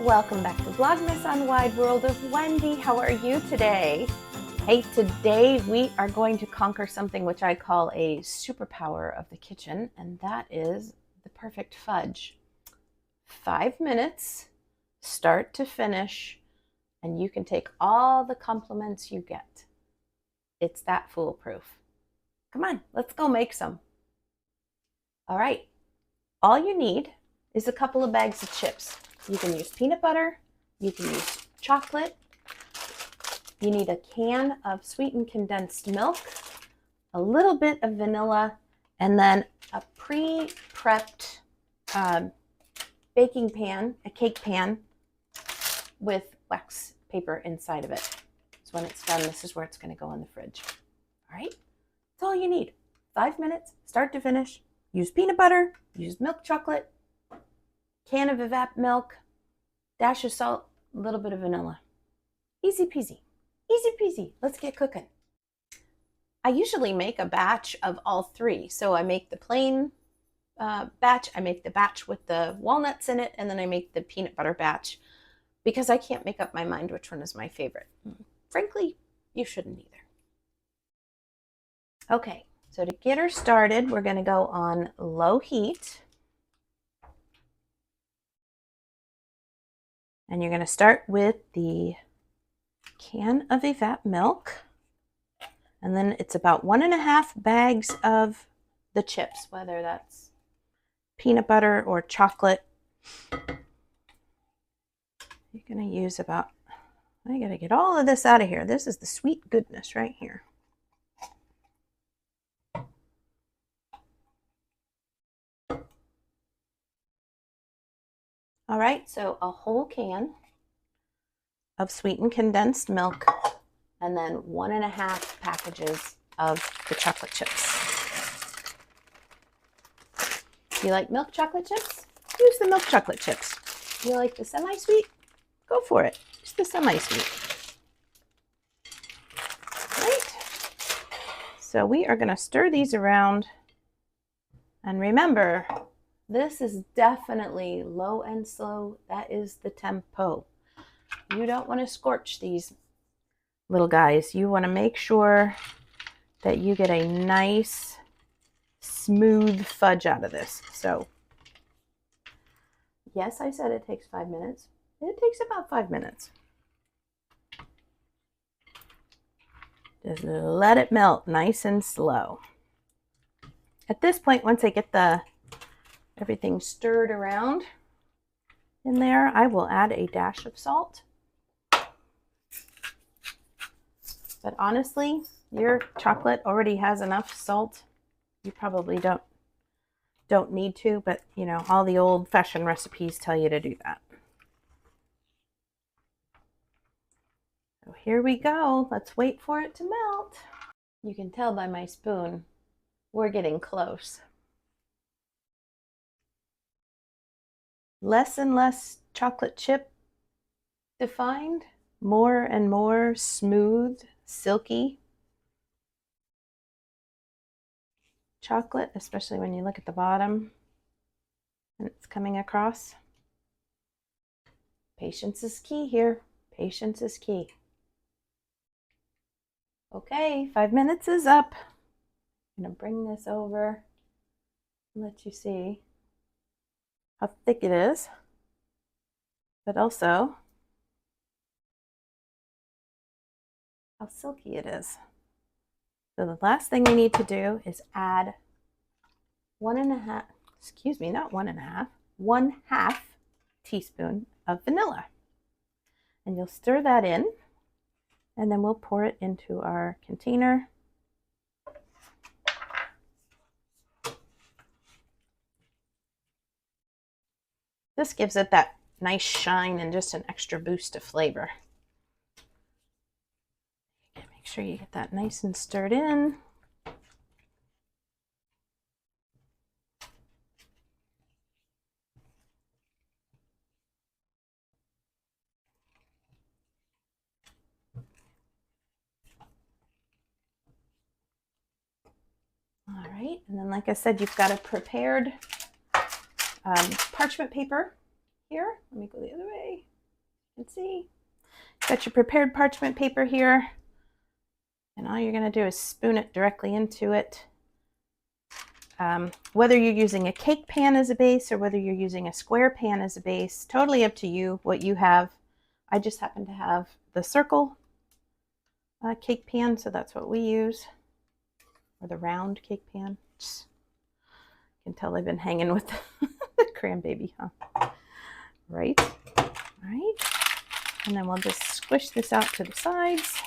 Welcome back to Vlogmas on Wide World of Wendy. How are you today? Hey, today we are going to conquer something which I call a superpower of the kitchen, and that is the perfect fudge. 5 minutes, start to finish, and you can take all the compliments you get. It's that foolproof. Come on, let's go make some. All right, all you need is a couple of bags of chips. You can use peanut butter, you can use chocolate. You need a can of sweetened condensed milk, a little bit of vanilla, and then a pre-prepped baking pan, a cake pan with wax paper inside of it. So when it's done, this is where it's going to go in the fridge. All right, that's all you need. 5 minutes, start to finish. Use peanut butter, use milk chocolate, can of evap milk, dash of salt, a little bit of vanilla. Easy peasy. Easy peasy. Let's get cooking. I usually make a batch of all three. So I make the plain batch, I make the batch with the walnuts in it, and then I make the peanut butter batch because I can't make up my mind which one is my favorite. Frankly, you shouldn't either. Okay, so to get her started, we're going to go on low heat. And you're going to start with the can of evap milk. And then it's about 1.5 bags of the chips, whether that's peanut butter or chocolate. You're going to use about, I got to get all of this out of here. This is the sweet goodness right here. All right, so a whole can of sweetened condensed milk, and then 1.5 packages of the chocolate chips. You like milk chocolate chips? Use the milk chocolate chips. You like the semi-sweet? Go for it. Use the semi-sweet. Right? So we are going to stir these around. And remember, this is definitely low and slow. That is the tempo. You don't want to scorch these little guys. You want to make sure that you get a nice, smooth fudge out of this. So, yes, I said it takes 5 minutes. It takes about 5 minutes. Just let it melt nice and slow. At this point, once I get everything stirred around in there, I will add a dash of salt. But honestly, your chocolate already has enough salt. You probably don't need to, but you know, all the old-fashioned recipes tell you to do that. So here we go. Let's wait for it to melt. You can tell by my spoon, we're getting close. Less and less chocolate chip defined, more and more smooth, silky chocolate, especially when you look at the bottom and it's coming across. Patience is key here. Patience is key. Okay, 5 minutes is up. I'm going to bring this over and let you see how thick it is, but also how silky it is. So the last thing we need to do is add 1.5 teaspoon of vanilla. And you'll stir that in, and then we'll pour it into our container. This gives it that nice shine and just an extra boost of flavor. Make sure you get that nice and stirred in. All right, and then like I said, you've got a prepared parchment paper here. Let me go the other way. You can see. Got your prepared parchment paper here. And all you're going to do is spoon it directly into it. Whether you're using a cake pan as a base or whether you're using a square pan as a base, totally up to you what you have. I just happen to have the circle cake pan, so that's what we use, or the round cake pan. You can tell I've been hanging with the grandbaby, huh? Right. All right. And then we'll just squish this out to the sides.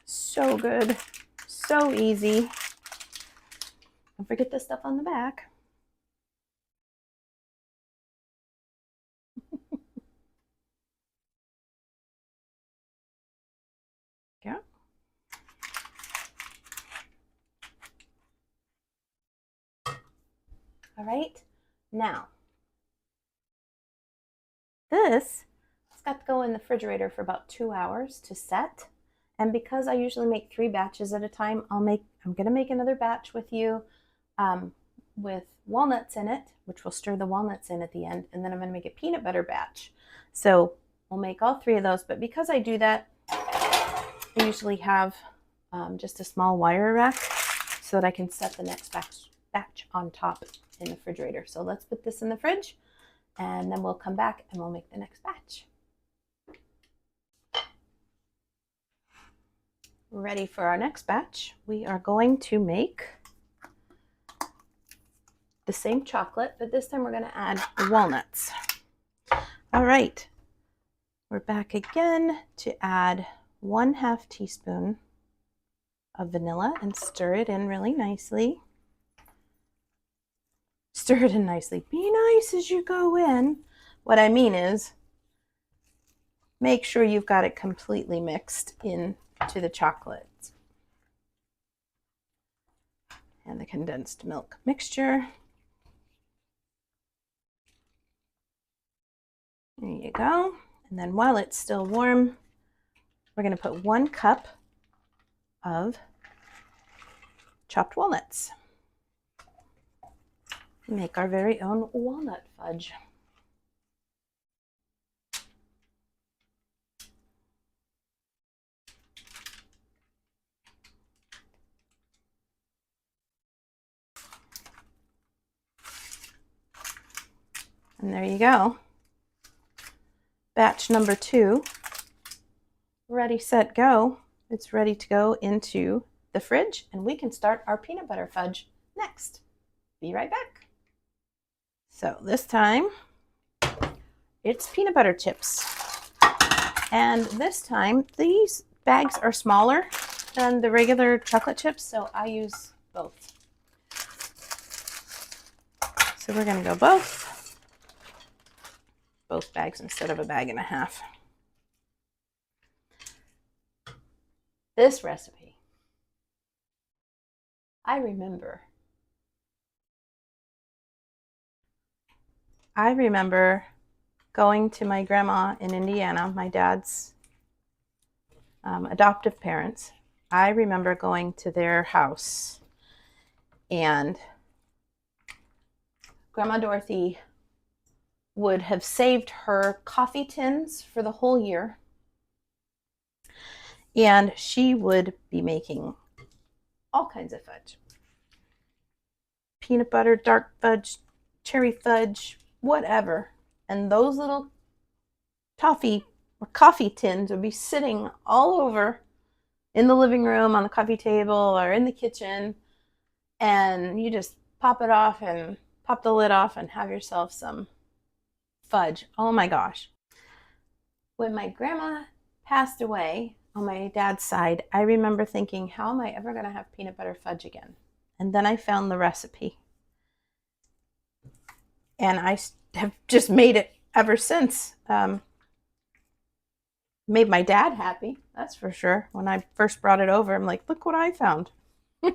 So good, so easy. Don't forget the stuff on the back. Yeah. All right, now this has got to go in the refrigerator for about 2 hours to set. And because I usually make 3 batches at a time, I'm going to make another batch with you with walnuts in it, which we'll stir the walnuts in at the end. And then I'm going to make a peanut butter batch. So we'll make all 3 of those. But because I do that, I usually have just a small wire rack so that I can set the next batch on top in the refrigerator. So let's put this in the fridge and then we'll come back and we'll make the next batch. Ready for our next batch. We are going to make the same chocolate, but this time we're going to add walnuts. All right, we're back again to add 1/2 teaspoon of vanilla and stir it in really nicely. Stir it in nicely. Be nice as you go in. What I mean is, make sure you've got it completely mixed in to the chocolate and the condensed milk mixture. There you go. And then while it's still warm, we're going to put 1 cup of chopped walnuts. Make our very own walnut fudge. And there you go. Batch number 2, ready, set, go. It's ready to go into the fridge and we can start our peanut butter fudge next. Be right back. So this time it's peanut butter chips. And this time these bags are smaller than the regular chocolate chips, so I use both. So we're going to go both bags instead of a bag and a half. This recipe, I remember going to my grandma in Indiana, my dad's adoptive parents. I remember going to their house and Grandma Dorothy would have saved her coffee tins for the whole year. And she would be making all kinds of fudge. Peanut butter, dark fudge, cherry fudge, whatever. And those little toffee or coffee tins would be sitting all over in the living room, on the coffee table, or in the kitchen. And you just pop it off and pop the lid off and have yourself some fudge. Oh my gosh. When my grandma passed away on my dad's side, I remember thinking, how am I ever going to have peanut butter fudge again? And then I found the recipe. And I have just made it ever since. Made my dad happy, that's for sure. When I first brought it over, I'm like, look what I found. A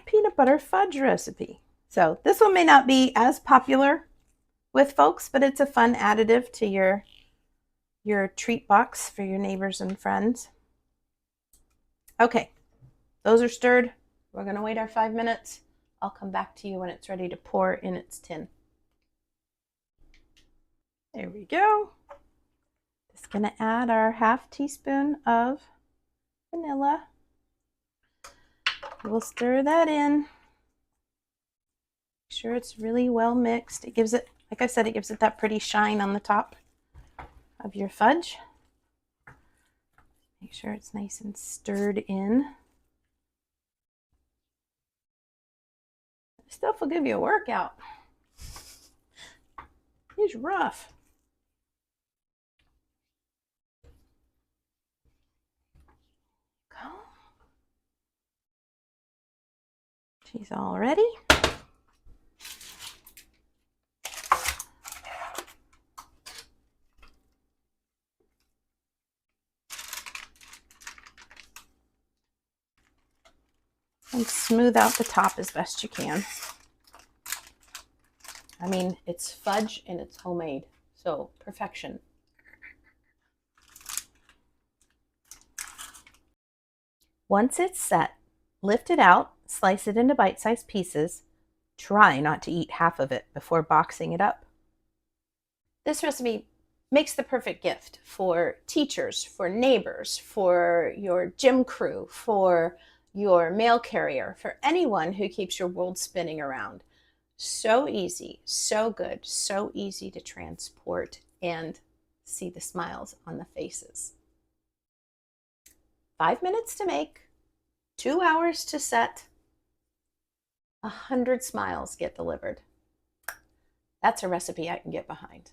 peanut butter fudge recipe. So this one may not be as popular with folks, but it's a fun additive to your treat box for your neighbors and friends. Okay, those are stirred. We're going to wait our 5 minutes. I'll come back to you when it's ready to pour in its tin. There we go. Just going to add our half teaspoon of vanilla. We'll stir that in. Make sure it's really well mixed. It gives it, like I said, it gives it that pretty shine on the top of your fudge. Make sure it's nice and stirred in. This stuff will give you a workout. It's rough. Go. She's all ready. And smooth out the top as best you can. I mean, it's fudge and it's homemade, so perfection. Once it's set, lift it out, slice it into bite-sized pieces. Try not to eat half of it before boxing it up. This recipe makes the perfect gift for teachers, for neighbors, for your gym crew, for your mail carrier, for anyone who keeps your world spinning around. So easy, so good, so easy to transport and see the smiles on the faces. 5 minutes to make, 2 hours to set, 100 smiles get delivered. That's a recipe I can get behind.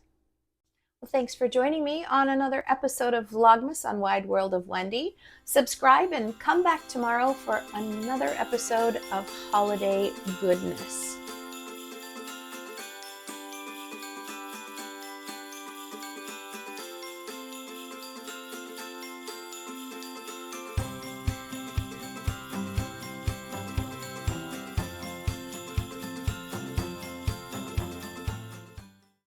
Well, thanks for joining me on another episode of Vlogmas on Wide World of Wendy. Subscribe and come back tomorrow for another episode of holiday goodness.